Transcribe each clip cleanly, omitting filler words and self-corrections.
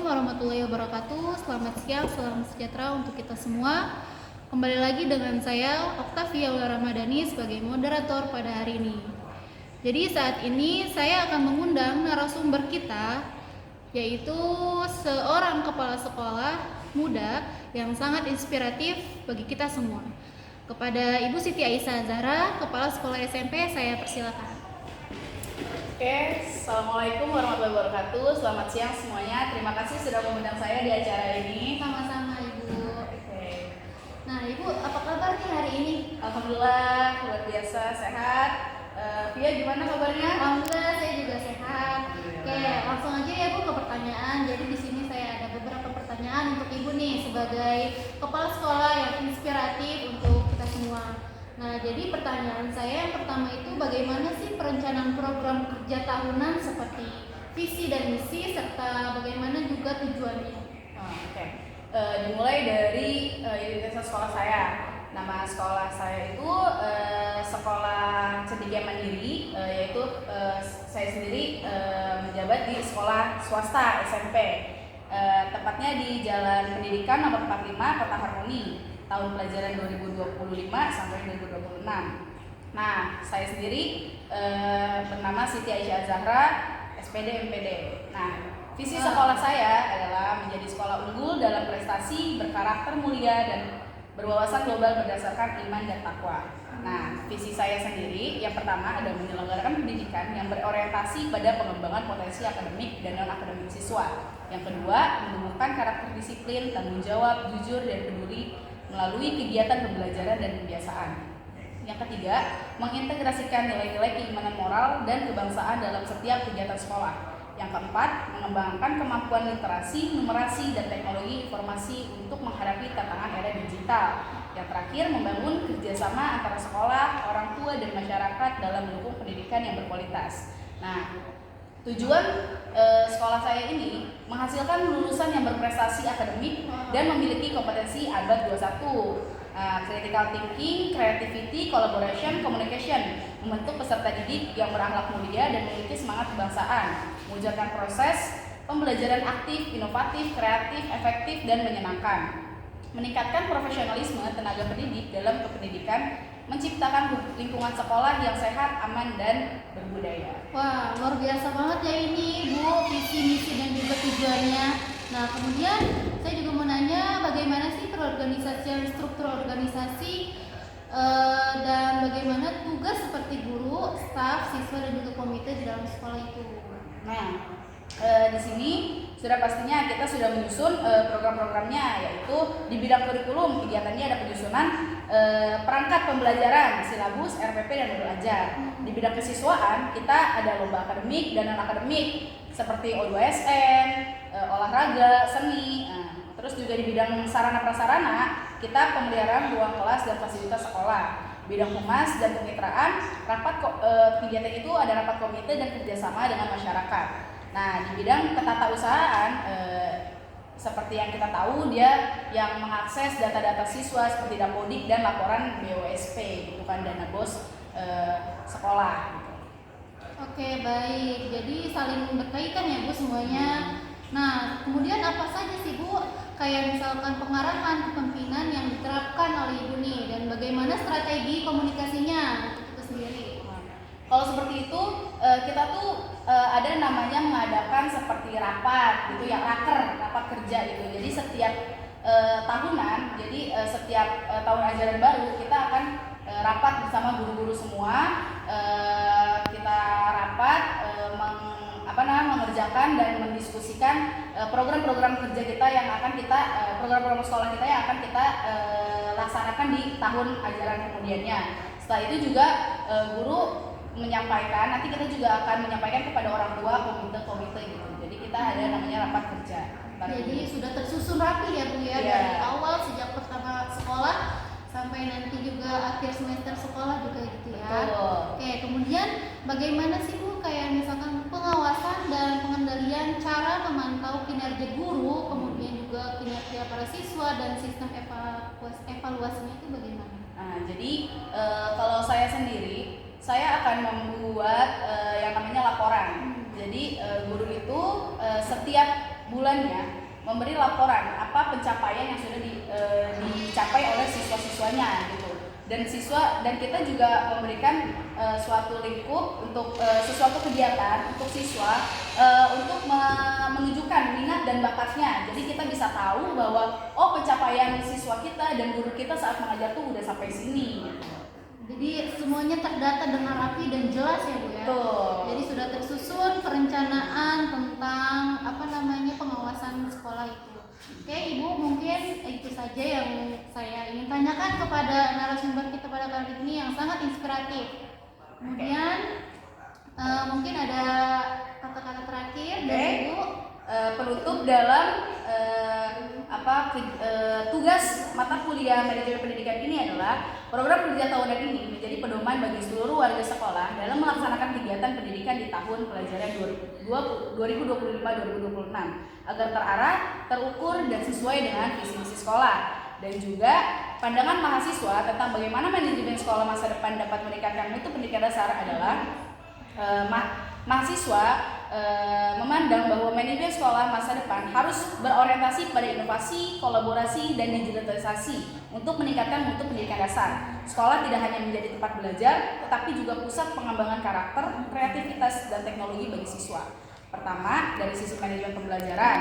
Assalamualaikum warahmatullahi wabarakatuh. Selamat siang, salam sejahtera untuk kita semua. Kembali lagi dengan saya Oktavia Ramadhani sebagai moderator pada hari ini. Jadi saat ini saya akan mengundang narasumber kita, yaitu seorang kepala sekolah muda yang sangat inspiratif bagi kita semua. Kepada Ibu Siti Aisyah Zahra, Kepala Sekolah SMP, saya persilakan. Oke, Assalamualaikum warahmatullahi wabarakatuh. Selamat siang semuanya. Terima kasih sudah mengundang saya di acara ini. Sama-sama Ibu. Oke. Nah Ibu, apa kabar nih hari ini? Alhamdulillah luar biasa sehat. Via gimana kabarnya? Alhamdulillah saya juga sehat. Oke, langsung aja ya Bu ke pertanyaan. Jadi di sini saya ada beberapa pertanyaan untuk Ibu nih sebagai kepala sekolah yang inspiratif untuk kita semua. Nah, jadi pertanyaan saya yang pertama itu bagaimana sih perencanaan program kerja tahunan seperti visi dan misi serta bagaimana juga tujuannya? Oke. Dimulai dari identitas sekolah saya. Nama sekolah saya itu Sekolah Cendekia Mandiri, yaitu saya sendiri menjabat di sekolah swasta SMP. Tepatnya di Jalan Pendidikan nomor 45 Kota Harmoni, tahun pelajaran 2025 sampai 2026. Nah, saya sendiri bernama Siti Aisyah Zahra, SPD MPD. Nah, visi sekolah saya adalah menjadi sekolah unggul dalam prestasi, berkarakter mulia, dan berwawasan global berdasarkan iman dan takwa. Nah, visi saya sendiri yang pertama adalah menyelenggarakan pendidikan yang berorientasi pada pengembangan potensi akademik dan non-akademik siswa. Yang kedua, menumbuhkan karakter disiplin, tanggung jawab, jujur, dan peduli melalui kegiatan pembelajaran dan kebiasaan. Yang ketiga, mengintegrasikan nilai-nilai keimanan moral dan kebangsaan dalam setiap kegiatan sekolah. Yang keempat, mengembangkan kemampuan literasi, numerasi, dan teknologi informasi untuk menghadapi tantangan era digital. Yang terakhir, membangun kerjasama antara sekolah, orang tua, dan masyarakat dalam mendukung pendidikan yang berkualitas. Nah, tujuan sekolah saya ini menghasilkan lulusan yang berprestasi akademik dan memiliki kompetensi abad 21. Critical thinking, creativity, collaboration, communication, membentuk peserta didik yang berakhlak mulia dan memiliki semangat kebangsaan, mewujudkan proses pembelajaran aktif, inovatif, kreatif, efektif, dan menyenangkan, meningkatkan profesionalisme tenaga pendidik dalam kependidikan, menciptakan lingkungan sekolah yang sehat, aman, dan berbudaya. Wah, luar biasa banget ya ini Bu, visi, misi, dan juga tujuannya. Nah, kemudian saya juga mau nanya bagaimana sih perorganisasian struktur organisasi dan bagaimana tugas seperti guru, staf, siswa, dan juga komite di dalam sekolah itu. Nah, di sini sudah pastinya kita sudah menyusun program-programnya, yaitu di bidang kurikulum kegiatannya ada penyusunan perangkat pembelajaran, silabus, RPP, dan modul ajar. Di bidang kesiswaan kita ada lomba akademik dan non akademik seperti O2SN, olahraga, seni. Nah, terus juga di bidang sarana prasarana kita pemeliharaan ruang kelas dan fasilitas sekolah. Bidang humas dan kemitraan, kegiatan itu ada rapat komite dan kerjasama dengan masyarakat. Nah, di bidang ketatausahaan seperti yang kita tahu dia yang mengakses data-data siswa seperti Dapodik dan laporan BOSP, itu kan dana bos sekolah. Oke, baik. Jadi saling berkaitan ya Bu semuanya. Nah, kemudian apa saja sih Bu kayak misalkan pengarahan kepemimpinan yang diterapkan oleh Ibu nih dan bagaimana strategi komunikasinya untuk itu sendiri? Kalau seperti itu kita tuh ada namanya mengadakan seperti rapat gitu ya, rapat kerja gitu. Jadi setiap tahunan, jadi setiap tahun ajaran baru kita akan rapat bersama guru-guru semua. Kita rapat mengerjakan dan mendiskusikan program-program kerja kita yang akan kita program-program sekolah kita yang akan kita laksanakan di tahun ajaran kemudiannya. Setelah itu juga guru menyampaikan, nanti kita juga akan menyampaikan kepada orang tua, komite gitu. Jadi kita ada namanya rapat kerja. Jadi sudah tersusun rapi ya Bu ya, dari awal sejak pertama sekolah sampai nanti juga akhir semester sekolah juga gitu ya. Betul. Oke, kemudian bagaimana sih Bu kayak misalkan pengawasan dan pengendalian cara memantau kinerja guru, kemudian juga kinerja para siswa dan sistem evaluasinya itu bagaimana? Nah, jadi kalau saya sendiri saya akan membuat yang namanya laporan. Jadi guru itu setiap bulannya memberi laporan apa pencapaian yang sudah dicapai oleh siswa-siswanya gitu. Dan kita juga memberikan suatu lingkup untuk sesuatu kegiatan untuk siswa untuk menunjukkan minat dan bakatnya. Jadi kita bisa tahu bahwa oh, pencapaian siswa kita dan guru kita saat mengajar tuh udah sampai sini. Jadi semuanya terdata dengan rapi dan jelas ya Bu ya. Betul. Jadi sudah tersusun perencanaan tentang pengawasan sekolah itu. Oke Ibu, mungkin itu saja yang saya ingin tanyakan kepada narasumber kita pada kali ini yang sangat inspiratif. Kemudian mungkin ada kata-kata terakhir dari Ibu. Penutup dalam tugas mata kuliah manajemen pendidikan ini adalah program kerja tahunan ini menjadi pedoman bagi seluruh warga sekolah dalam melaksanakan kegiatan pendidikan di tahun pelajaran 2025-2026 agar terarah, terukur, dan sesuai dengan visi misi sekolah. Dan juga pandangan mahasiswa tentang bagaimana manajemen sekolah masa depan dapat meningkatkan mutu pendidikan dasar adalah mahasiswa memandang bahwa manajemen sekolah masa depan harus berorientasi pada inovasi, kolaborasi, dan digitalisasi untuk meningkatkan mutu pendidikan dasar. Sekolah tidak hanya menjadi tempat belajar, tetapi juga pusat pengembangan karakter, kreativitas, dan teknologi bagi siswa. Pertama, dari sisi manajemen pembelajaran.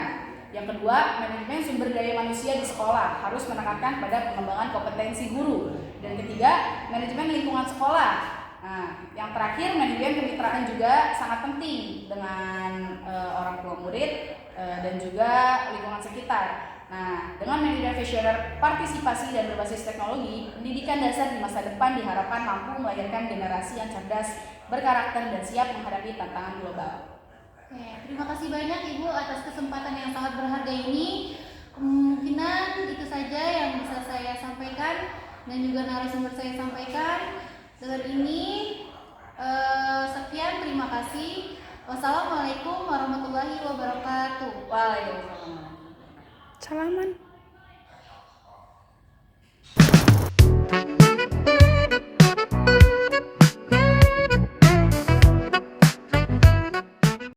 Yang kedua, manajemen sumber daya manusia di sekolah harus menekankan pada pengembangan kompetensi guru. Dan ketiga, manajemen lingkungan sekolah. Nah, yang terakhir, manajemen kemitraan juga sangat penting dengan orang tua murid dan juga lingkungan sekitar. Nah, dengan manajemen visioner, partisipasi, dan berbasis teknologi, pendidikan dasar di masa depan diharapkan mampu melahirkan generasi yang cerdas, berkarakter, dan siap menghadapi tantangan global. Oke, terima kasih banyak Ibu atas kesempatan yang sangat berharga ini. Kemungkinan itu saja yang bisa saya sampaikan dan juga narasumber saya sampaikan. Dengan ini, sekian, terima kasih. Wassalamualaikum warahmatullahi wabarakatuh. Waalaikumsalam. Salaman.